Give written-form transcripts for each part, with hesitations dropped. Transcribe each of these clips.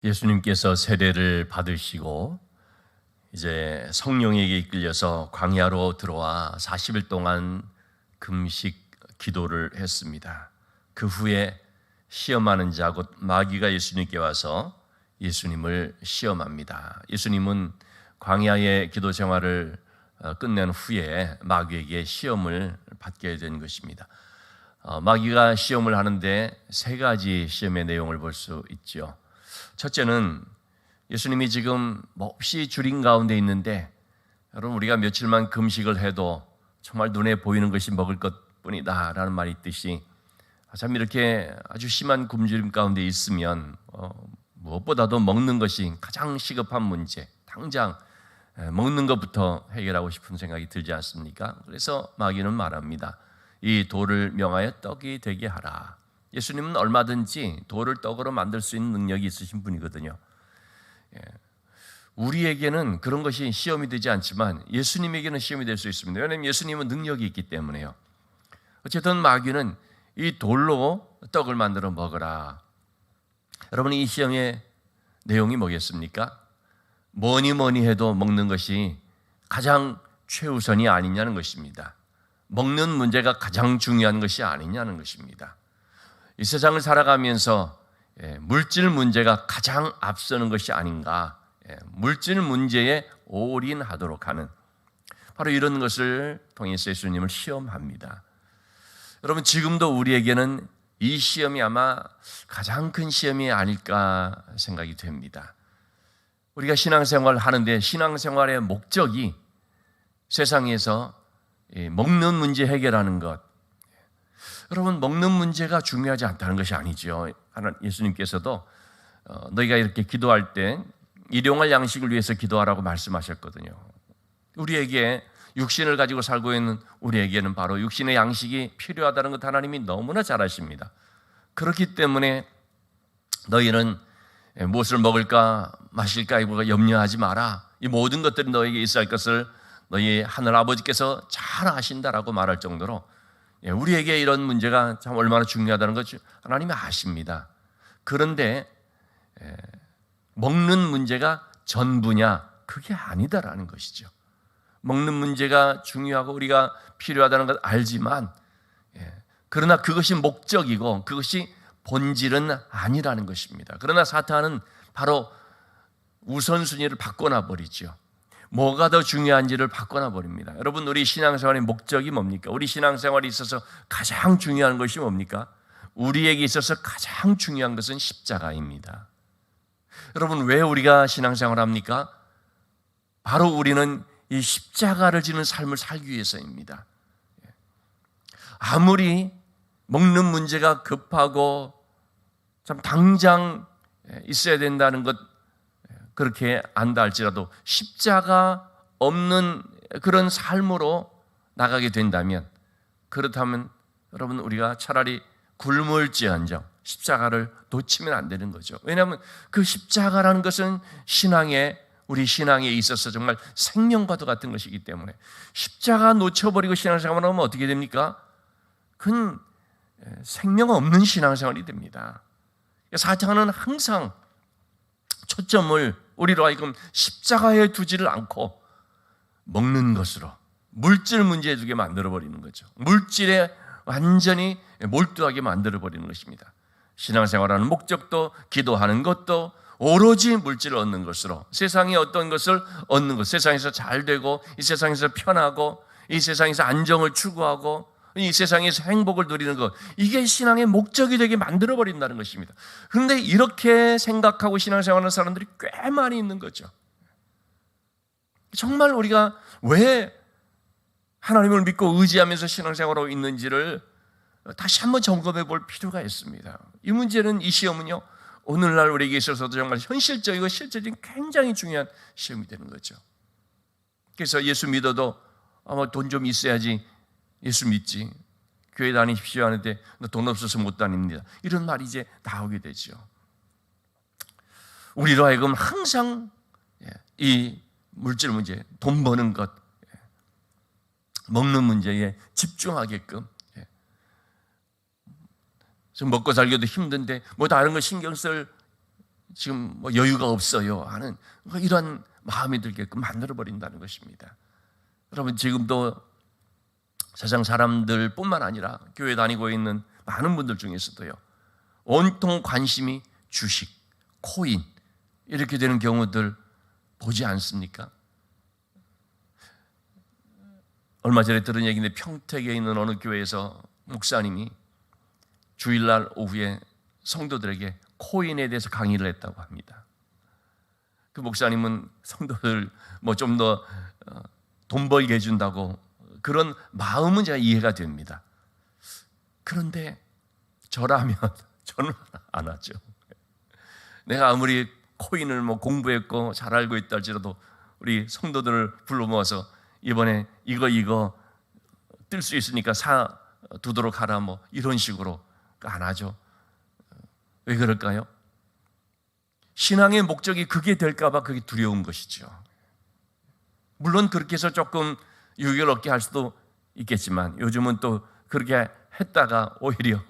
예수님께서 세례를 받으시고 이제 성령에게 이끌려서 광야로 들어와 40일 동안 금식 기도를 했습니다. 그 후에 시험하는 자 곧 마귀가 예수님께 와서 예수님을 시험합니다. 예수님은 광야의 기도 생활을 끝낸 후에 마귀에게 시험을 받게 된 것입니다. 마귀가 시험을 하는데 세 가지 시험의 내용을 볼 수 있죠. 첫째는 예수님이 지금 몹시 주림 가운데 있는데, 여러분 우리가 며칠만 금식을 해도 정말 눈에 보이는 것이 먹을 것뿐이다 라는 말이 있듯이, 참 이렇게 아주 심한 굶주림 가운데 있으면 무엇보다도 먹는 것이 가장 시급한 문제, 당장 먹는 것부터 해결하고 싶은 생각이 들지 않습니까? 그래서 마귀는 말합니다. 이 돌을 명하여 떡이 되게 하라. 예수님은 얼마든지 돌을 떡으로 만들 수 있는 능력이 있으신 분이거든요. 우리에게는 그런 것이 시험이 되지 않지만 예수님에게는 시험이 될 수 있습니다. 왜냐하면 예수님은 능력이 있기 때문에요. 어쨌든 마귀는 이 돌로 떡을 만들어 먹어라. 여러분, 이 시험의 내용이 뭐겠습니까? 뭐니 해도 먹는 것이 가장 최우선이 아니냐는 것입니다. 먹는 문제가 가장 중요한 것이 아니냐는 것입니다. 이 세상을 살아가면서 물질 문제가 가장 앞서는 것이 아닌가, 물질 문제에 올인하도록 하는, 바로 이런 것을 통해서 예수님을 시험합니다. 여러분, 지금도 우리에게는 이 시험이 아마 가장 큰 시험이 아닐까 생각이 됩니다. 우리가 신앙생활을 하는데 신앙생활의 목적이 세상에서 먹는 문제 해결하는 것, 여러분, 먹는 문제가 중요하지 않다는 것이 아니죠. 예수님께서도 너희가 이렇게 기도할 때 일용할 양식을 위해서 기도하라고 말씀하셨거든요. 우리에게 육신을 가지고 살고 있는 우리에게는 바로 육신의 양식이 필요하다는 것 하나님이 너무나 잘 아십니다. 그렇기 때문에 너희는 무엇을 먹을까 마실까 이거 염려하지 마라. 이 모든 것들이 너에게 있어야 할 것을 너희 하늘 아버지께서 잘 아신다라고 말할 정도로 우리에게 이런 문제가 참 얼마나 중요하다는 것 하나님이 아십니다. 그런데 먹는 문제가 전부냐? 그게 아니다라는 것이죠. 먹는 문제가 중요하고 우리가 필요하다는 것 알지만, 그러나 그것이 목적이고 그것이 본질은 아니라는 것입니다. 그러나 사탄은 바로 우선순위를 바꿔놔 버리죠. 뭐가 더 중요한지를 바꿔놔 버립니다. 여러분, 우리 신앙생활의 목적이 뭡니까? 우리 신앙생활에 있어서 가장 중요한 것이 뭡니까? 우리에게 있어서 가장 중요한 것은 십자가입니다. 여러분, 왜 우리가 신앙생활을 합니까? 바로 우리는 이 십자가를 지는 삶을 살기 위해서입니다. 아무리 먹는 문제가 급하고 참 당장 있어야 된다는 것 그렇게 안다 할지라도 십자가 없는 그런 삶으로 나가게 된다면, 그렇다면 여러분, 우리가 차라리 굶을지언정 십자가를 놓치면 안 되는 거죠. 왜냐하면 그 십자가라는 것은 우리 신앙에 있어서 정말 생명과도 같은 것이기 때문에, 십자가 놓쳐버리고 신앙생활을 하면 어떻게 됩니까? 그건 생명 없는 신앙생활이 됩니다. 사탄은 항상 초점을 우리로 하여금 십자가에 두지를 않고 먹는 것으로 물질 문제에 두게 만들어버리는 거죠. 물질에 완전히 몰두하게 만들어버리는 것입니다. 신앙생활하는 목적도, 기도하는 것도 오로지 물질을 얻는 것으로, 세상에 어떤 것을 얻는 것, 세상에서 잘 되고 이 세상에서 편하고 이 세상에서 안정을 추구하고 이 세상에서 행복을 누리는 것, 이게 신앙의 목적이 되게 만들어버린다는 것입니다. 그런데 이렇게 생각하고 신앙생활하는 사람들이 꽤 많이 있는 거죠. 정말 우리가 왜 하나님을 믿고 의지하면서 신앙생활하고 있는지를 다시 한번 점검해 볼 필요가 있습니다. 이 문제는, 이 시험은요, 오늘날 우리에게 있어서도 정말 현실적이고 실제적인 굉장히 중요한 시험이 되는 거죠. 그래서 예수 믿어도 아마 돈 좀 있어야지 예수 믿지, 교회 다니십시오 하는데 너 돈 없어서 못 다닙니다, 이런 말이 이제 나오게 되죠. 우리로 하여금 항상 이 물질 문제, 돈 버는 것, 먹는 문제에 집중하게끔, 지금 먹고 살기도 힘든데 뭐 다른 거 신경 쓸 지금 뭐 여유가 없어요 하는 이런 마음이 들게끔 만들어 버린다는 것입니다. 여러분, 지금도 세상 사람들뿐만 아니라 교회 다니고 있는 많은 분들 중에서도요, 온통 관심이 주식, 코인 이렇게 되는 경우들 보지 않습니까? 얼마 전에 들은 얘기인데, 평택에 있는 어느 교회에서 목사님이 주일날 오후에 성도들에게 코인에 대해서 강의를 했다고 합니다. 그 목사님은 성도들 뭐 좀 더 돈 벌게 해준다고, 그런 마음은 제가 이해가 됩니다. 그런데 저라면 저는 안 하죠. 내가 아무리 코인을 뭐 공부했고 잘 알고 있다 할지라도 우리 성도들을 불러 모아서 이번에 이거 뜰 수 있으니까 사 두도록 하라 뭐 이런 식으로 안 하죠. 왜 그럴까요? 신앙의 목적이 그게 될까 봐 그게 두려운 것이죠. 물론 그렇게 해서 조금 유익을 얻게 할 수도 있겠지만, 요즘은 또 그렇게 했다가 오히려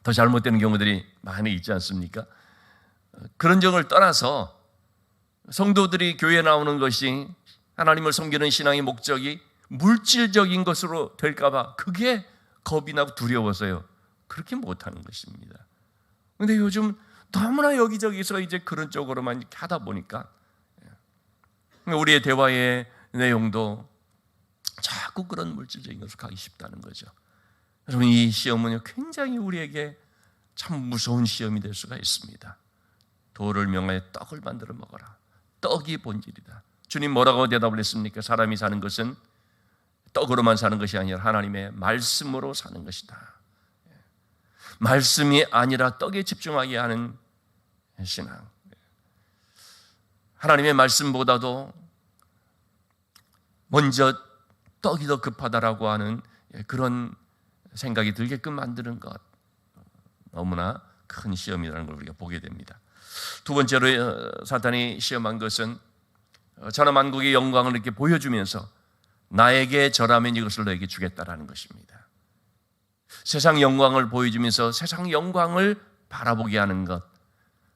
더 잘못되는 경우들이 많이 있지 않습니까? 그런 점을 떠나서 성도들이 교회에 나오는 것이, 하나님을 섬기는 신앙의 목적이 물질적인 것으로 될까 봐 그게 겁이 나고 두려워서요, 그렇게 못하는 것입니다. 그런데 요즘 너무나 여기저기서 이제 그런 쪽으로만 이렇게 하다 보니까 우리의 대화의 내용도 자꾸 그런 물질적인 것으로 가기 쉽다는 거죠. 여러분, 이 시험은 굉장히 우리에게 참 무서운 시험이 될 수가 있습니다. 돌을 명하여 떡을 만들어 먹어라. 떡이 본질이다. 주님 뭐라고 대답을 했습니까? 사람이 사는 것은 떡으로만 사는 것이 아니라 하나님의 말씀으로 사는 것이다. 말씀이 아니라 떡에 집중하게 하는 신앙. 하나님의 말씀보다도 먼저 떡이 더 급하다라고 하는 그런 생각이 들게끔 만드는 것, 너무나 큰 시험이라는 걸 우리가 보게 됩니다. 두 번째로 사탄이 시험한 것은 천하만국의 영광을 이렇게 보여주면서 나에게 절하면 이것을 너에게 주겠다라는 것입니다. 세상 영광을 보여주면서 세상 영광을 바라보게 하는 것,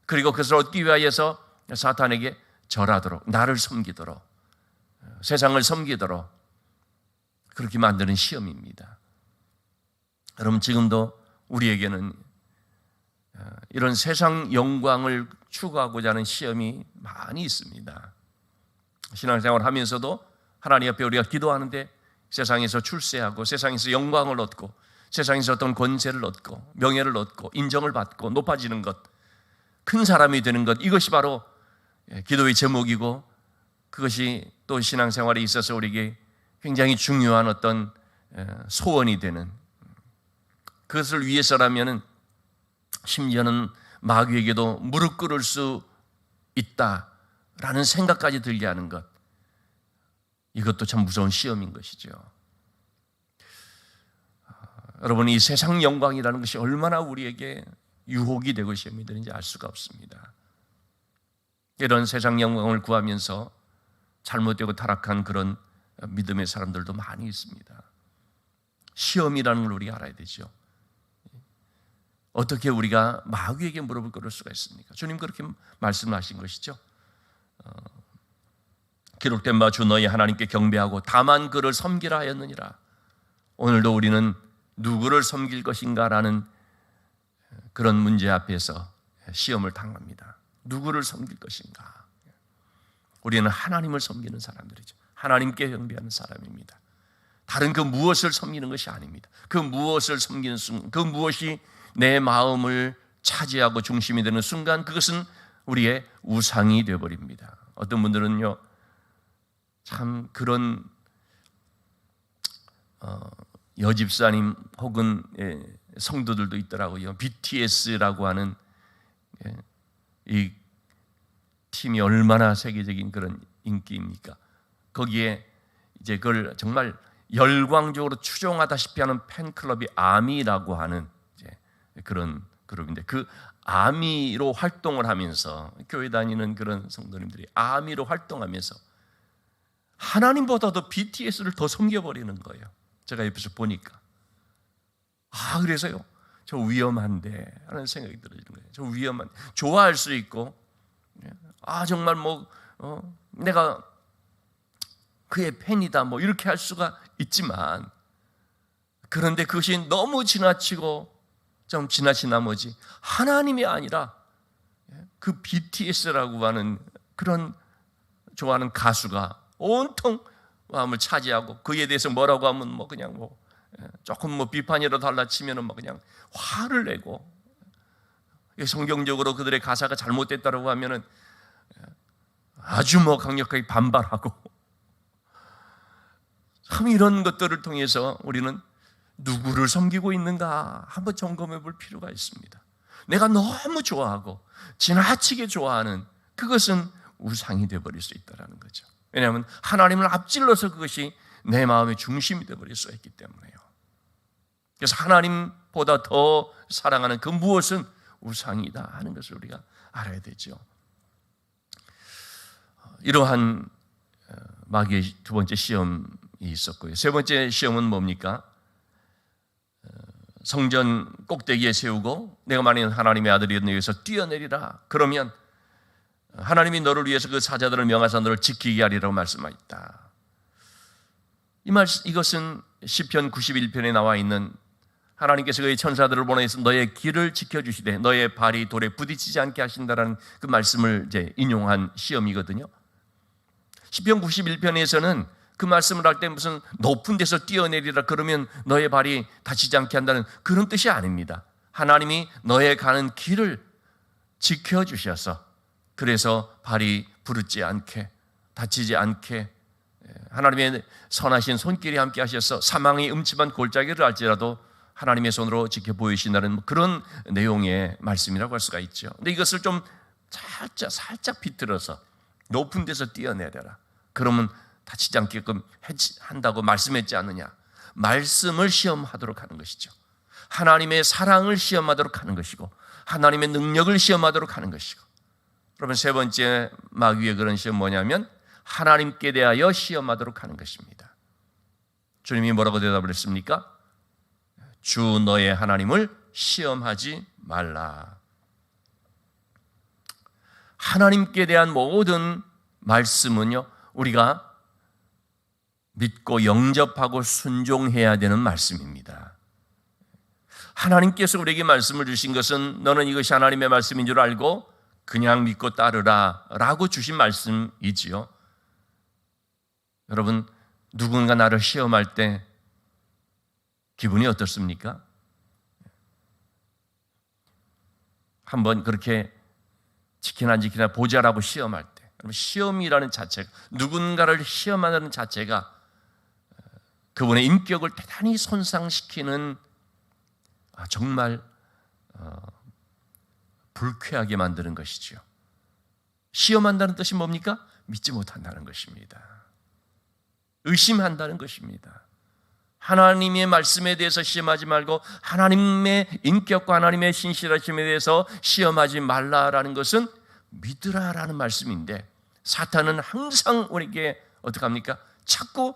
그리고 그것을 얻기 위하여서 사탄에게 절하도록, 나를 섬기도록, 세상을 섬기도록 그렇게 만드는 시험입니다. 여러분, 지금도 우리에게는 이런 세상 영광을 추구하고자 하는 시험이 많이 있습니다. 신앙생활을 하면서도 하나님 앞에 우리가 기도하는데 세상에서 출세하고 세상에서 영광을 얻고 세상에서 어떤 권세를 얻고 명예를 얻고 인정을 받고 높아지는 것, 큰 사람이 되는 것, 이것이 바로 기도의 제목이고, 그것이 또 신앙생활에 있어서 우리에게 굉장히 중요한 어떤 소원이 되는, 그것을 위해서라면 심지어는 마귀에게도 무릎 꿇을 수 있다라는 생각까지 들게 하는 것, 이것도 참 무서운 시험인 것이죠. 여러분, 이 세상 영광이라는 것이 얼마나 우리에게 유혹이 되고 시험이 되는지 알 수가 없습니다. 이런 세상 영광을 구하면서 잘못되고 타락한 그런 믿음의 사람들도 많이 있습니다. 시험이라는 걸 우리가 알아야 되죠. 어떻게 우리가 마귀에게 무릎을 꿇을 수가 있습니까? 주님 그렇게 말씀하신 것이죠. 기록된 바 주 너희 하나님께 경배하고 다만 그를 섬기라 하였느니라. 오늘도 우리는 누구를 섬길 것인가라는 그런 문제 앞에서 시험을 당합니다. 누구를 섬길 것인가? 우리는 하나님을 섬기는 사람들이죠. 하나님께 경배하는 사람입니다. 다른 그 무엇을 섬기는 것이 아닙니다. 그 무엇을 섬기는 순간, 그 무엇이 내 마음을 차지하고 중심이 되는 순간, 그것은 우리의 우상이 되어버립니다. 어떤 분들은요, 참 그런 여집사님 혹은 성도들도 있더라고요. BTS라고 하는 이 팀이 얼마나 세계적인 그런 인기입니까? 거기에 이제 그걸 정말 열광적으로 추종하다시피 하는 팬클럽이 아미라고 하는 이제 그런 그룹인데, 그 아미로 활동을 하면서 교회 다니는 그런 성도님들이 아미로 활동하면서 하나님보다도 BTS를 더 섬겨버리는 거예요. 제가 옆에서 보니까. 그래서요, 저 위험한데 하는 생각이 들어지는 거예요. 저 위험한, 좋아할 수 있고, 정말 내가 그의 팬이다 이렇게 할 수가 있지만, 그런데 그것이 너무 지나치고 좀 지나친 나머지 하나님이 아니라 그 BTS라고 하는 그런 좋아하는 가수가 온통 마음을 차지하고, 그에 대해서 뭐라고 하면 그냥 조금 비판이라도 달라치면은 그냥 화를 내고, 성경적으로 그들의 가사가 잘못됐다라고 하면은 아주 강력하게 반발하고, 참 이런 것들을 통해서 우리는 누구를 섬기고 있는가 한번 점검해 볼 필요가 있습니다. 내가 너무 좋아하고 지나치게 좋아하는 그것은 우상이 되어버릴 수 있다는 거죠. 왜냐하면 하나님을 앞질러서 그것이 내 마음의 중심이 되어버릴 수 있기 때문에요. 그래서 하나님보다 더 사랑하는 그 무엇은 우상이다 하는 것을 우리가 알아야 되죠. 이러한 마귀의 두 번째 시험이 있었고요. 세 번째 시험은 뭡니까? 성전 꼭대기에 세우고 내가 만약 하나님의 아들이었는 여기서 뛰어내리라. 그러면 하나님이 너를 위해서 그 사자들을 명하사 너를 지키게 하리라고 말씀하셨다. 이것은 시편 91편에 나와 있는 하나님께서 그의 천사들을 보내서 너의 길을 지켜주시되 너의 발이 돌에 부딪히지 않게 하신다라는 그 말씀을 이제 인용한 시험이거든요. 시편 91편에서는 그 말씀을 할 때 무슨 높은 데서 뛰어내리라 그러면 너의 발이 다치지 않게 한다는 그런 뜻이 아닙니다. 하나님이 너의 가는 길을 지켜주셔서 그래서 발이 부르지 않게 다치지 않게 하나님의 선하신 손길이 함께 하셔서 사망의 음침한 골짜기를 알지라도 하나님의 손으로 지켜 보이신다는 그런 내용의 말씀이라고 할 수가 있죠. 근데 이것을 좀 살짝 비틀어서 높은 데서 뛰어내려라. 그러면 다치지 않게끔 한다고 말씀했지 않느냐. 말씀을 시험하도록 하는 것이죠. 하나님의 사랑을 시험하도록 하는 것이고 하나님의 능력을 시험하도록 하는 것이고. 그러면 세 번째 마귀의 그런 시험 뭐냐면 하나님께 대하여 시험하도록 하는 것입니다. 주님이 뭐라고 대답을 했습니까? 주 너의 하나님을 시험하지 말라. 하나님께 대한 모든 말씀은요, 우리가 믿고 영접하고 순종해야 되는 말씀입니다. 하나님께서 우리에게 말씀을 주신 것은 너는 이것이 하나님의 말씀인 줄 알고 그냥 믿고 따르라 라고 주신 말씀이지요. 여러분, 누군가 나를 시험할 때 기분이 어떻습니까? 한번 그렇게 지키나 안 지키나 보자라고 시험할 때, 시험이라는 자체가, 누군가를 시험하는 자체가 그분의 인격을 대단히 손상시키는 정말 불쾌하게 만드는 것이죠. 시험한다는 뜻이 뭡니까? 믿지 못한다는 것입니다. 의심한다는 것입니다. 하나님의 말씀에 대해서 시험하지 말고 하나님의 인격과 하나님의 신실하심에 대해서 시험하지 말라라는 것은 믿으라라는 말씀인데, 사탄은 항상 우리에게 어떻게 합니까? 자꾸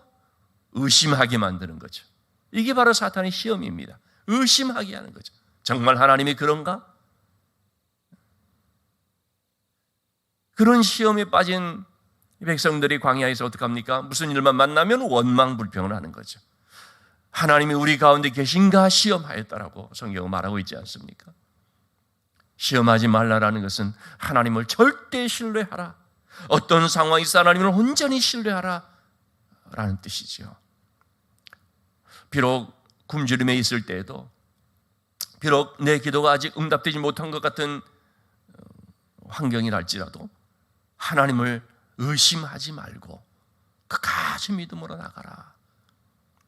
의심하게 만드는 거죠. 이게 바로 사탄의 시험입니다. 의심하게 하는 거죠. 정말 하나님이 그런가? 그런 시험에 빠진 백성들이 광야에서 어떻게 합니까? 무슨 일만 만나면 원망불평을 하는 거죠. 하나님이 우리 가운데 계신가 시험하였다라고 성경은 말하고 있지 않습니까? 시험하지 말라라는 것은 하나님을 절대 신뢰하라. 어떤 상황에서 하나님을 온전히 신뢰하라 라는 뜻이죠. 비록 굶주림에 있을 때에도, 비록 내 기도가 아직 응답되지 못한 것 같은 환경이랄지라도 하나님을 의심하지 말고 끝까지 믿음으로 나가라.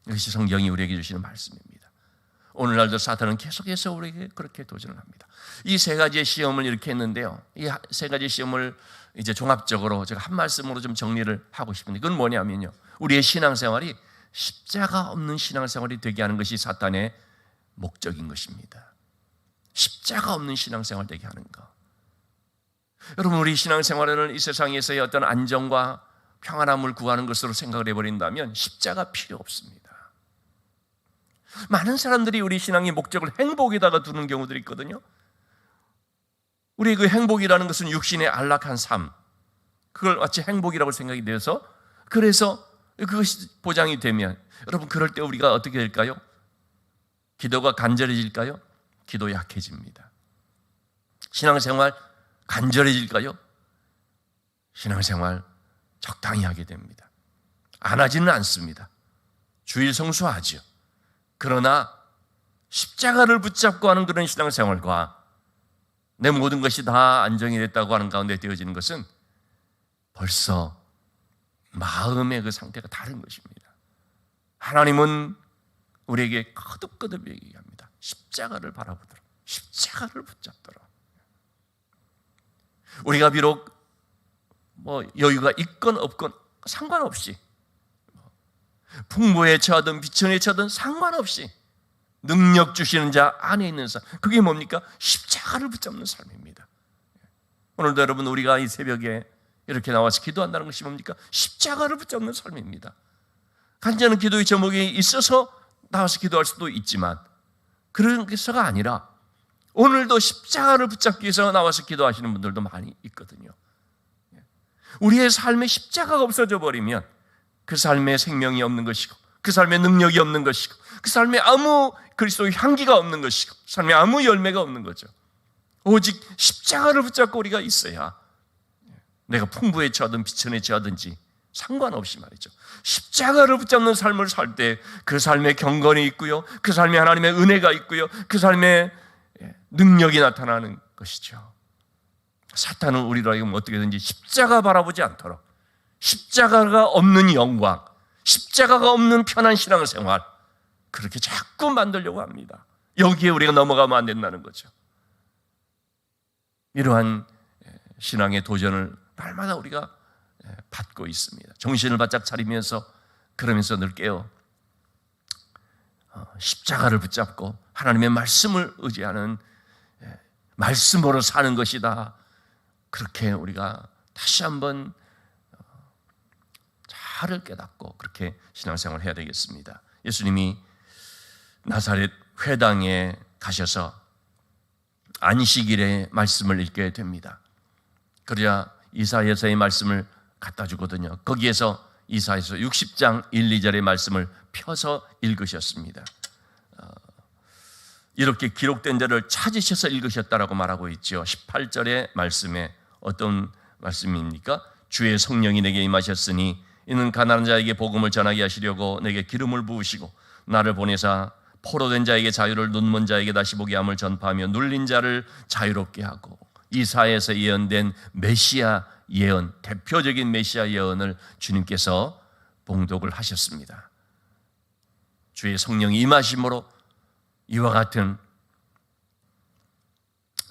이것이 성경이 우리에게 주시는 말씀입니다. 오늘날도 사탄은 계속해서 우리에게 그렇게 도전을 합니다. 이 세 가지의 시험을 이렇게 했는데요, 이 세 가지 시험을 이제 종합적으로 제가 한 말씀으로 좀 정리를 하고 싶은데, 그건 뭐냐면요, 우리의 신앙생활이 십자가 없는 신앙생활이 되게 하는 것이 사탄의 목적인 것입니다. 십자가 없는 신앙생활 되게 하는 것. 여러분, 우리 신앙생활을 이 세상에서의 어떤 안정과 평안함을 구하는 것으로 생각을 해버린다면 십자가 필요 없습니다. 많은 사람들이 우리 신앙의 목적을 행복에다가 두는 경우들이 있거든요. 우리 그 행복이라는 것은 육신의 안락한 삶, 그걸 마치 행복이라고 생각이 되어서, 그래서 그것이 보장이 되면, 여러분 그럴 때 우리가 어떻게 될까요? 기도가 간절해질까요? 기도 약해집니다. 신앙생활 간절해질까요? 신앙생활 적당히 하게 됩니다. 안 하지는 않습니다. 주일 성수하지요. 그러나 십자가를 붙잡고 하는 그런 신앙생활과 내 모든 것이 다 안정이 됐다고 하는 가운데 되어지는 것은 벌써 마음의 그 상태가 다른 것입니다. 하나님은 우리에게 거듭거듭 얘기합니다. 십자가를 바라보도록, 십자가를 붙잡도록. 우리가 비록 여유가 있건 없건 상관없이, 풍부에 처하든 비천에 처하든 상관없이 능력 주시는 자 안에 있는 삶, 그게 뭡니까? 십자가를 붙잡는 삶입니다. 오늘도 여러분 우리가 이 새벽에 이렇게 나와서 기도한다는 것이 뭡니까? 십자가를 붙잡는 삶입니다. 간절한 기도의 제목이 있어서 나와서 기도할 수도 있지만, 그런 것가 아니라 오늘도 십자가를 붙잡기 위해서 나와서 기도하시는 분들도 많이 있거든요. 우리의 삶에 십자가가 없어져 버리면 그 삶에 생명이 없는 것이고, 그 삶에 능력이 없는 것이고, 그 삶에 아무 그리스도의 향기가 없는 것이고, 삶에 아무 열매가 없는 거죠. 오직 십자가를 붙잡고 우리가 있어야 내가 풍부에 처하든 비천에 처하든지 상관없이 말이죠, 십자가를 붙잡는 삶을 살 때 그 삶에 경건이 있고요, 그 삶에 하나님의 은혜가 있고요, 그 삶에 능력이 나타나는 것이죠. 사탄은 우리로 하여금 어떻게든지 십자가 바라보지 않도록, 십자가가 없는 영광, 십자가가 없는 편한 신앙생활, 그렇게 자꾸 만들려고 합니다. 여기에 우리가 넘어가면 안 된다는 거죠. 이러한 신앙의 도전을 날마다 우리가 받고 있습니다. 정신을 바짝 차리면서, 그러면서 늘 깨어 십자가를 붙잡고 하나님의 말씀을 의지하는, 말씀으로 사는 것이다, 그렇게 우리가 다시 한번 잘 깨닫고 그렇게 신앙생활을 해야 되겠습니다. 예수님이 나사렛 회당에 가셔서 안식일에 말씀을 읽게 됩니다. 그러자 이사야서의 말씀을 갖다 주거든요. 거기에서 이사야서 60장 1, 2절의 말씀을 펴서 읽으셨습니다. 이렇게 기록된 데를 찾으셔서 읽으셨다라고 말하고 있죠. 18절의 말씀에 어떤 말씀입니까? 주의 성령이 내게 임하셨으니 이는 가난한 자에게 복음을 전하게 하시려고 내게 기름을 부으시고 나를 보내사 포로된 자에게 자유를, 눈먼 자에게 다시 보게 함을 전파하며 눌린 자를 자유롭게 하고, 이사야에서 예언된 메시아 예언, 대표적인 메시아 예언을 주님께서 봉독을 하셨습니다. 주의 성령이 임하심으로 이와 같은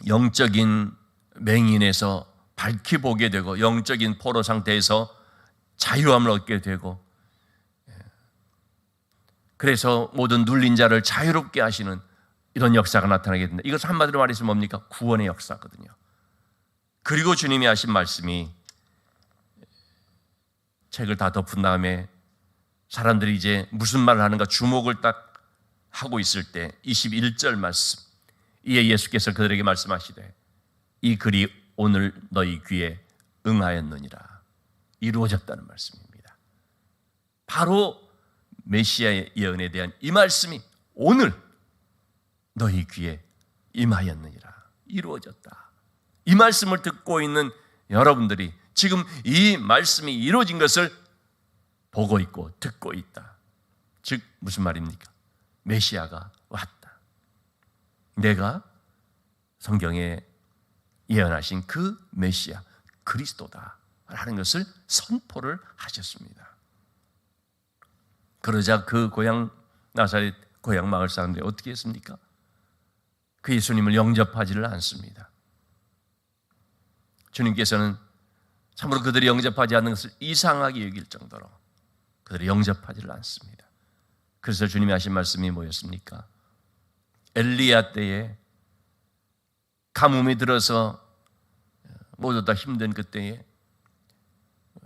영적인 맹인에서 밝히 보게 되고, 영적인 포로 상태에서 자유함을 얻게 되고, 그래서 모든 눌린 자를 자유롭게 하시는 이런 역사가 나타나게 된다. 이것은 한마디로 말해서 뭡니까? 구원의 역사거든요. 그리고 주님이 하신 말씀이, 책을 다 덮은 다음에 사람들이 이제 무슨 말을 하는가 주목을 딱 하고 있을 때 21절 말씀, 이에 예수께서 그들에게 말씀하시되 이 글이 오늘 너희 귀에 응하였느니라. 이루어졌다는 말씀입니다. 바로 메시아의 예언에 대한 이 말씀이 오늘 너희 귀에 임하였느니라. 이루어졌다. 이 말씀을 듣고 있는 여러분들이 지금 이 말씀이 이루어진 것을 보고 있고 듣고 있다. 즉 무슨 말입니까? 메시아가 왔다. 내가 성경에 예언하신 그 메시아 그리스도다라는 것을 선포를 하셨습니다. 그러자 그 고향 나사렛 고향 마을 사람들이 어떻게 했습니까? 그 예수님을 영접하지를 않습니다. 주님께서는 참으로 그들이 영접하지 않는 것을 이상하게 여길 정도로 그들이 영접하지를 않습니다. 그래서 주님이 하신 말씀이 뭐였습니까? 엘리야 때에 가뭄이 들어서 모두 다 힘든 그때에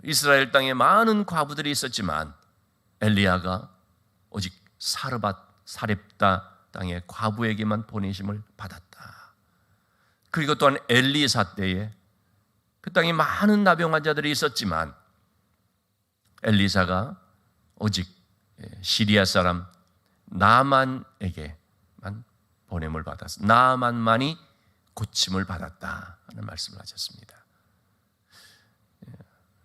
이스라엘 땅에 많은 과부들이 있었지만 엘리야가 오직 사르밧 사렙다 땅의 과부에게만 보내심을 받았다. 그리고 또한 엘리사 때에 그 땅에 많은 나병 환자들이 있었지만 엘리사가 오직 시리아 사람 나만에게만 보냄을 받았어. 나만만이 고침을 받았다 하는 말씀을 하셨습니다.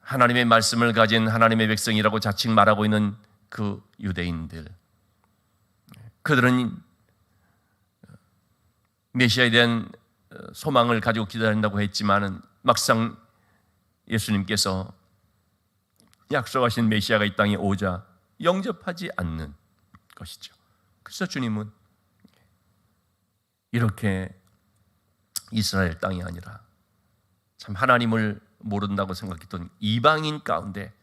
하나님의 말씀을 가진 하나님의 백성이라고 자칭 말하고 있는 그 유대인들, 그들은 메시아에 대한 소망을 가지고 기다린다고 했지만 막상 예수님께서 약속하신 메시아가 이 땅에 오자 영접하지 않는 것이죠. 그래서 주님은 이렇게 이스라엘 땅이 아니라 참 하나님을 모른다고 생각했던 이방인 가운데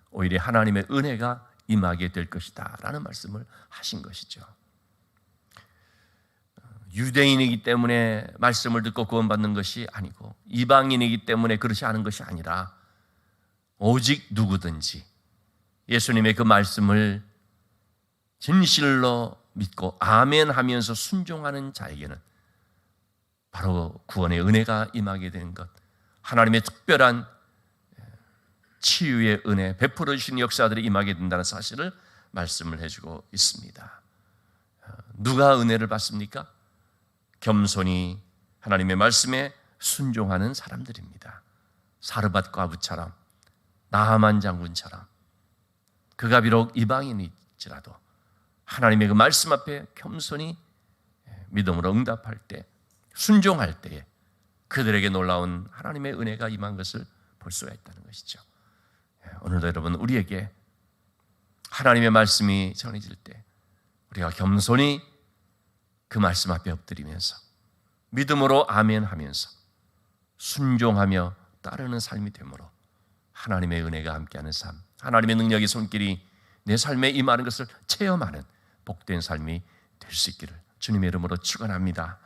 오히려 하나님의 은혜가 임하게 될 것이다 라는 말씀을 하신 것이죠. 유대인이기 때문에 말씀을 듣고 구원받는 것이 아니고 이방인이기 때문에 그렇지 않은 것이 아니라 오직 누구든지 예수님의 그 말씀을 진실로 믿고 아멘 하면서 순종하는 자에게는 바로 구원의 은혜가 임하게 되는 것, 하나님의 특별한 치유의 은혜, 베풀어 주신 역사들이 임하게 된다는 사실을 말씀을 해주고 있습니다. 누가 은혜를 받습니까? 겸손히 하나님의 말씀에 순종하는 사람들입니다. 사르밧 과부처럼, 나하만 장군처럼, 그가 비록 이방인일지라도 하나님의 그 말씀 앞에 겸손히 믿음으로 응답할 때, 순종할 때에 그들에게 놀라운 하나님의 은혜가 임한 것을 볼 수가 있다는 것이죠. 오늘도 여러분, 우리에게 하나님의 말씀이 전해질 때 우리가 겸손히 그 말씀 앞에 엎드리면서 믿음으로 아멘하면서 순종하며 따르는 삶이 되므로 하나님의 은혜가 함께하는 삶, 하나님의 능력의 손길이 내 삶에 임하는 것을 체험하는 복된 삶이 될 수 있기를 주님의 이름으로 축원합니다.